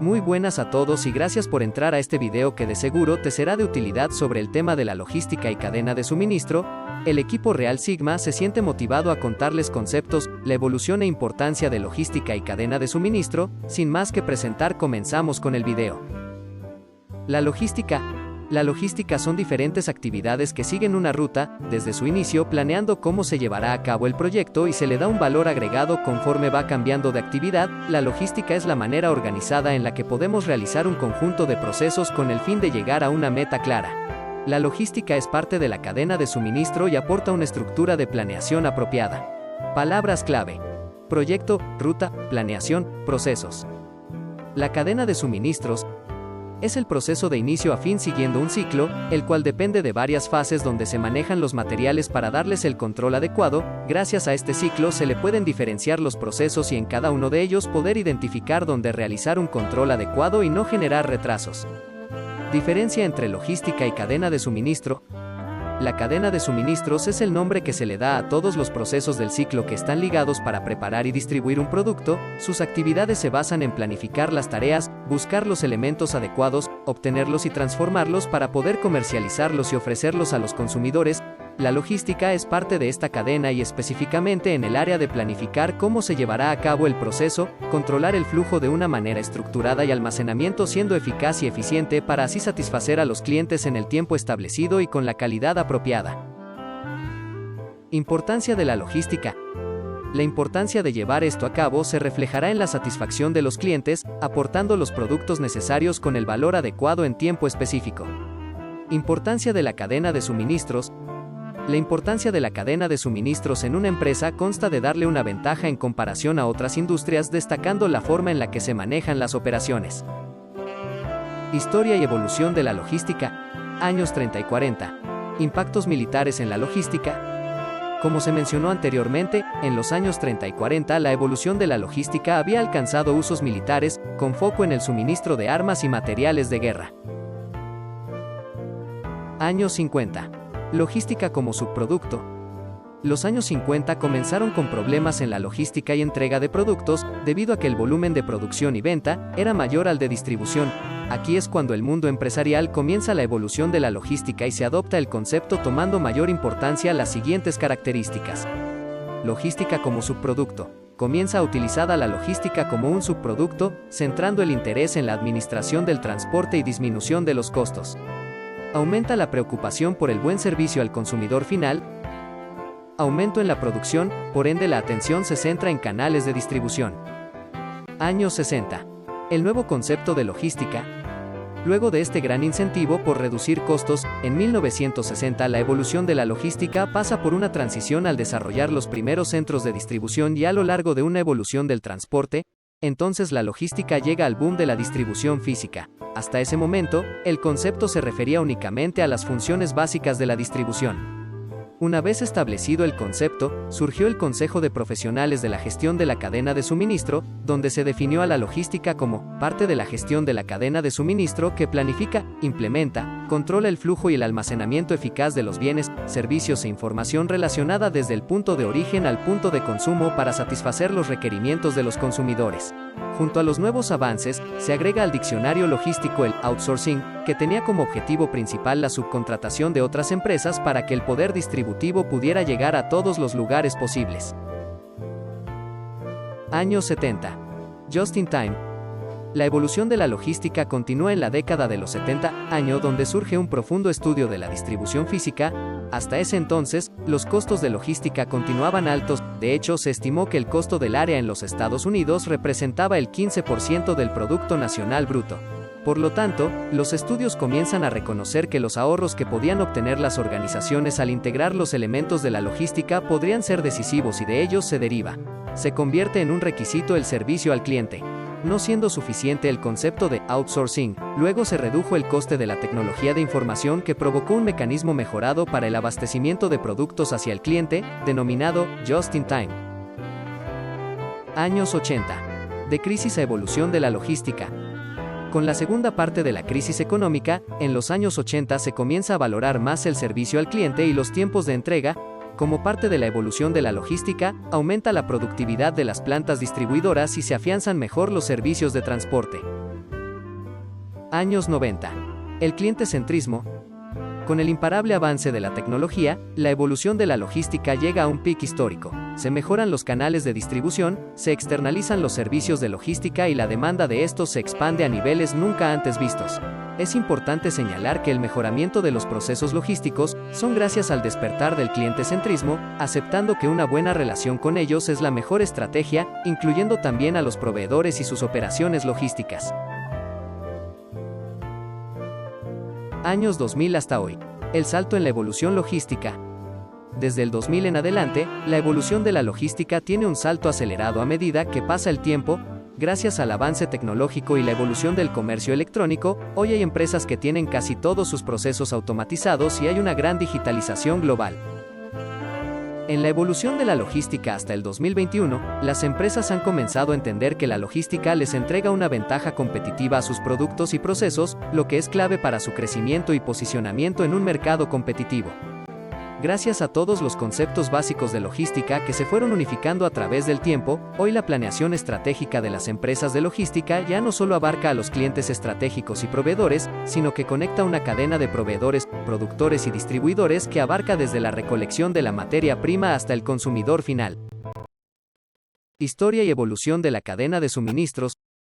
Muy buenas a todos y gracias por entrar a este video que de seguro te será de utilidad sobre el tema de la logística y cadena de suministro. El equipo Real Sigma se siente motivado a contarles conceptos, la evolución e importancia de logística y cadena de suministro. Sin más que presentar, comenzamos con el video. La logística son diferentes actividades que siguen una ruta, desde su inicio planeando cómo se llevará a cabo el proyecto y se le da un valor agregado conforme va cambiando de actividad. La logística es la manera organizada en la que podemos realizar un conjunto de procesos con el fin de llegar a una meta clara. La logística es parte de la cadena de suministro y aporta una estructura de planeación apropiada. Palabras clave: proyecto, ruta, planeación, procesos. La cadena de suministros es el proceso de inicio a fin siguiendo un ciclo, el cual depende de varias fases donde se manejan los materiales para darles el control adecuado. Gracias a este ciclo se le pueden diferenciar los procesos y en cada uno de ellos poder identificar dónde realizar un control adecuado y no generar retrasos. Diferencia entre logística y cadena de suministro. La cadena de suministros es el nombre que se le da a todos los procesos del ciclo que están ligados para preparar y distribuir un producto. Sus actividades se basan en planificar las tareas, buscar los elementos adecuados, obtenerlos y transformarlos para poder comercializarlos y ofrecerlos a los consumidores. La logística es parte de esta cadena y específicamente en el área de planificar cómo se llevará a cabo el proceso, controlar el flujo de una manera estructurada y almacenamiento siendo eficaz y eficiente para así satisfacer a los clientes en el tiempo establecido y con la calidad apropiada. Importancia de la logística. La importancia de llevar esto a cabo se reflejará en la satisfacción de los clientes, aportando los productos necesarios con el valor adecuado en tiempo específico. Importancia de la cadena de suministros. La importancia de la cadena de suministros en una empresa consta de darle una ventaja en comparación a otras industrias, destacando la forma en la que se manejan las operaciones. Historia y evolución de la logística. Años 30 y 40. Impactos militares en la logística. Como se mencionó anteriormente, en los años 30 y 40 la evolución de la logística había alcanzado usos militares, con foco en el suministro de armas y materiales de guerra. Años 50. Logística como subproducto. Los años 50 comenzaron con problemas en la logística y entrega de productos, debido a que el volumen de producción y venta era mayor al de distribución. Aquí es cuando el mundo empresarial comienza la evolución de la logística y se adopta el concepto tomando mayor importancia las siguientes características. Logística como subproducto. Comienza utilizada la logística como un subproducto, centrando el interés en la administración del transporte y disminución de los costos. Aumenta la preocupación por el buen servicio al consumidor final. Aumento en la producción, por ende la atención se centra en canales de distribución. Años 60. El nuevo concepto de logística. Luego de este gran incentivo por reducir costos, en 1960 la evolución de la logística pasa por una transición al desarrollar los primeros centros de distribución y a lo largo de una evolución del transporte. Entonces la logística llega al boom de la distribución física. Hasta ese momento, el concepto se refería únicamente a las funciones básicas de la distribución. Una vez establecido el concepto, surgió el Consejo de Profesionales de la Gestión de la Cadena de Suministro, donde se definió a la logística como parte de la gestión de la cadena de suministro que planifica, implementa, controla el flujo y el almacenamiento eficaz de los bienes, servicios e información relacionada desde el punto de origen al punto de consumo para satisfacer los requerimientos de los consumidores. Junto a los nuevos avances, se agrega al diccionario logístico el outsourcing, que tenía como objetivo principal la subcontratación de otras empresas para que el poder distributivo pudiera llegar a todos los lugares posibles. Años 70. Just in time. La evolución de la logística continúa en la década de los 70, año donde surge un profundo estudio de la distribución física. Hasta ese entonces, los costos de logística continuaban altos. De hecho, se estimó que el costo del área en los Estados Unidos representaba el 15% del Producto Nacional Bruto. Por lo tanto, los estudios comienzan a reconocer que los ahorros que podían obtener las organizaciones al integrar los elementos de la logística podrían ser decisivos y de ellos se deriva. Se convierte en un requisito el servicio al cliente. No siendo suficiente el concepto de outsourcing, luego se redujo el coste de la tecnología de información que provocó un mecanismo mejorado para el abastecimiento de productos hacia el cliente, denominado Just in Time. Años 80. De crisis a evolución de la logística. Con la segunda parte de la crisis económica, en los años 80 se comienza a valorar más el servicio al cliente y los tiempos de entrega. Como parte de la evolución de la logística, aumenta la productividad de las plantas distribuidoras y se afianzan mejor los servicios de transporte. Años 90. El cliente-centrismo. Con el imparable avance de la tecnología, la evolución de la logística llega a un pic histórico. Se mejoran los canales de distribución, se externalizan los servicios de logística y la demanda de estos se expande a niveles nunca antes vistos. Es importante señalar que el mejoramiento de los procesos logísticos son gracias al despertar del cliente-centrismo, aceptando que una buena relación con ellos es la mejor estrategia, incluyendo también a los proveedores y sus operaciones logísticas. Años 2000 hasta hoy. El salto en la evolución logística. Desde el 2000 en adelante, la evolución de la logística tiene un salto acelerado a medida que pasa el tiempo. Gracias al avance tecnológico y la evolución del comercio electrónico, hoy hay empresas que tienen casi todos sus procesos automatizados y hay una gran digitalización global. En la evolución de la logística hasta el 2021, las empresas han comenzado a entender que la logística les entrega una ventaja competitiva a sus productos y procesos, lo que es clave para su crecimiento y posicionamiento en un mercado competitivo. Gracias a todos los conceptos básicos de logística que se fueron unificando a través del tiempo, hoy la planeación estratégica de las empresas de logística ya no solo abarca a los clientes estratégicos y proveedores, sino que conecta una cadena de proveedores, productores y distribuidores que abarca desde la recolección de la materia prima hasta el consumidor final. Historia y evolución de la cadena de suministros.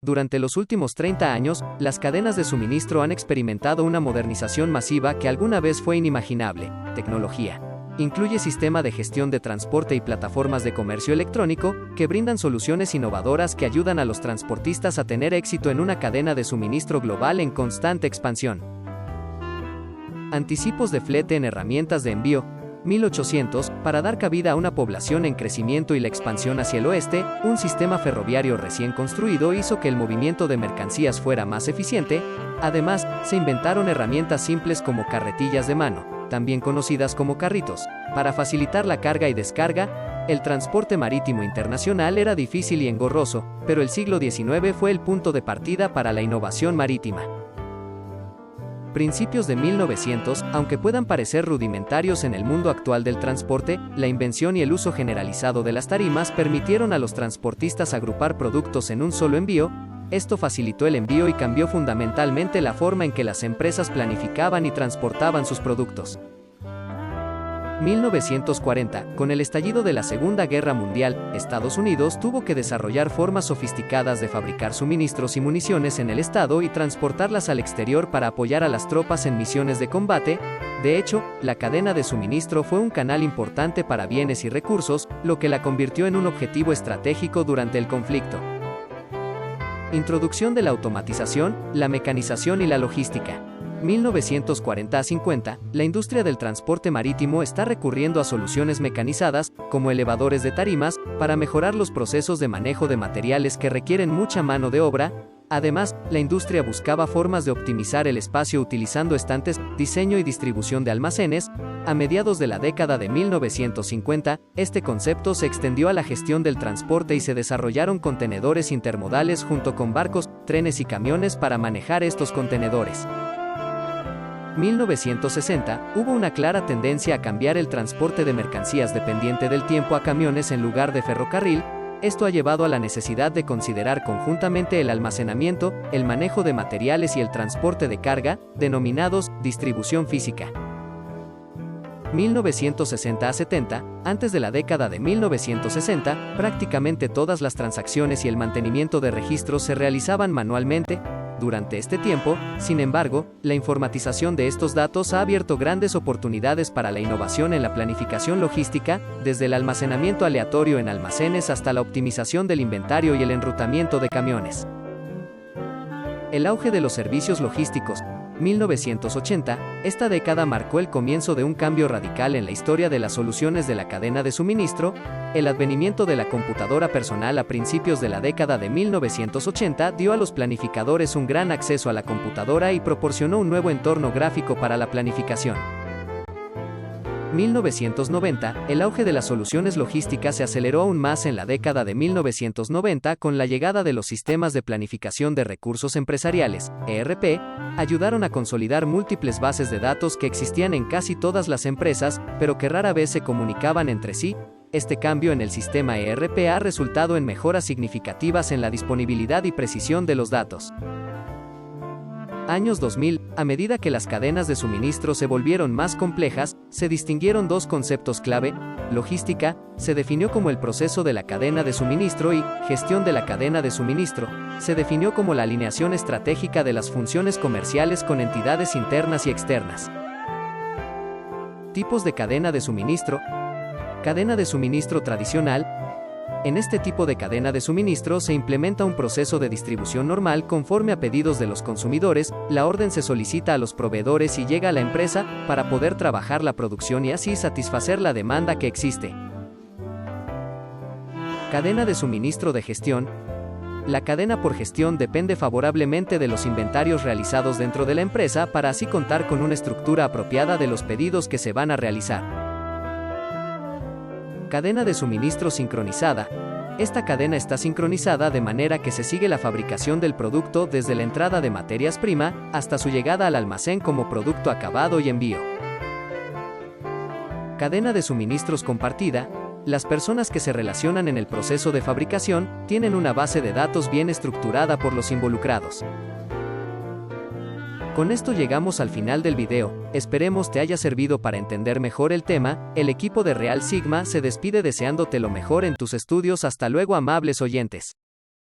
Durante los últimos 30 años, las cadenas de suministro han experimentado una modernización masiva que alguna vez fue inimaginable. Tecnología. Incluye sistema de gestión de transporte y plataformas de comercio electrónico, que brindan soluciones innovadoras que ayudan a los transportistas a tener éxito en una cadena de suministro global en constante expansión. Anticipos de flete en herramientas de envío. 1800, para dar cabida a una población en crecimiento y la expansión hacia el oeste, un sistema ferroviario recién construido hizo que el movimiento de mercancías fuera más eficiente. Además, se inventaron herramientas simples como carretillas de mano, también conocidas como carritos, para facilitar la carga y descarga. El transporte marítimo internacional era difícil y engorroso, pero el siglo XIX fue el punto de partida para la innovación marítima. Principios de 1900, aunque puedan parecer rudimentarios en el mundo actual del transporte, la invención y el uso generalizado de las tarimas permitieron a los transportistas agrupar productos en un solo envío. Esto facilitó el envío y cambió fundamentalmente la forma en que las empresas planificaban y transportaban sus productos. 1940, con el estallido de la Segunda Guerra Mundial, Estados Unidos tuvo que desarrollar formas sofisticadas de fabricar suministros y municiones en el estado y transportarlas al exterior para apoyar a las tropas en misiones de combate. De hecho, la cadena de suministro fue un canal importante para bienes y recursos, lo que la convirtió en un objetivo estratégico durante el conflicto. Introducción de la automatización, la mecanización y la logística. 1940 a 50, la industria del transporte marítimo está recurriendo a soluciones mecanizadas, como elevadores de tarimas, para mejorar los procesos de manejo de materiales que requieren mucha mano de obra. Además, la industria buscaba formas de optimizar el espacio utilizando estantes, diseño y distribución de almacenes. A mediados de la década de 1950, este concepto se extendió a la gestión del transporte y se desarrollaron contenedores intermodales junto con barcos, trenes y camiones para manejar estos contenedores. 1960, hubo una clara tendencia a cambiar el transporte de mercancías dependiente del tiempo a camiones en lugar de ferrocarril. Esto ha llevado a la necesidad de considerar conjuntamente el almacenamiento, el manejo de materiales y el transporte de carga, denominados distribución física. 1960 a 70, antes de la década de 1960, prácticamente todas las transacciones y el mantenimiento de registros se realizaban manualmente. Durante este tiempo, sin embargo, la informatización de estos datos ha abierto grandes oportunidades para la innovación en la planificación logística, desde el almacenamiento aleatorio en almacenes hasta la optimización del inventario y el enrutamiento de camiones. El auge de los servicios logísticos. 1980, esta década marcó el comienzo de un cambio radical en la historia de las soluciones de la cadena de suministro. El advenimiento de la computadora personal a principios de la década de 1980 dio a los planificadores un gran acceso a la computadora y proporcionó un nuevo entorno gráfico para la planificación. 1990, el auge de las soluciones logísticas se aceleró aún más en la década de 1990 con la llegada de los sistemas de planificación de recursos empresariales, ERP, ayudaron a consolidar múltiples bases de datos que existían en casi todas las empresas, pero que rara vez se comunicaban entre sí. Este cambio en el sistema ERP ha resultado en mejoras significativas en la disponibilidad y precisión de los datos. Años 2000, a medida que las cadenas de suministro se volvieron más complejas, se distinguieron dos conceptos clave: logística, se definió como el proceso de la cadena de suministro, y gestión de la cadena de suministro, se definió como la alineación estratégica de las funciones comerciales con entidades internas y externas. Tipos de cadena de suministro. Cadena de suministro tradicional. En este tipo de cadena de suministro se implementa un proceso de distribución normal conforme a pedidos de los consumidores. La orden se solicita a los proveedores y llega a la empresa para poder trabajar la producción y así satisfacer la demanda que existe. Cadena de suministro de gestión. La cadena por gestión depende favorablemente de los inventarios realizados dentro de la empresa para así contar con una estructura apropiada de los pedidos que se van a realizar. Cadena de suministro sincronizada. Esta cadena está sincronizada de manera que se sigue la fabricación del producto desde la entrada de materias primas hasta su llegada al almacén como producto acabado y envío. Cadena de suministros compartida. Las personas que se relacionan en el proceso de fabricación tienen una base de datos bien estructurada por los involucrados. Con esto llegamos al final del video, esperemos te haya servido para entender mejor el tema. El equipo de Real Sigma se despide deseándote lo mejor en tus estudios. Hasta luego, amables oyentes.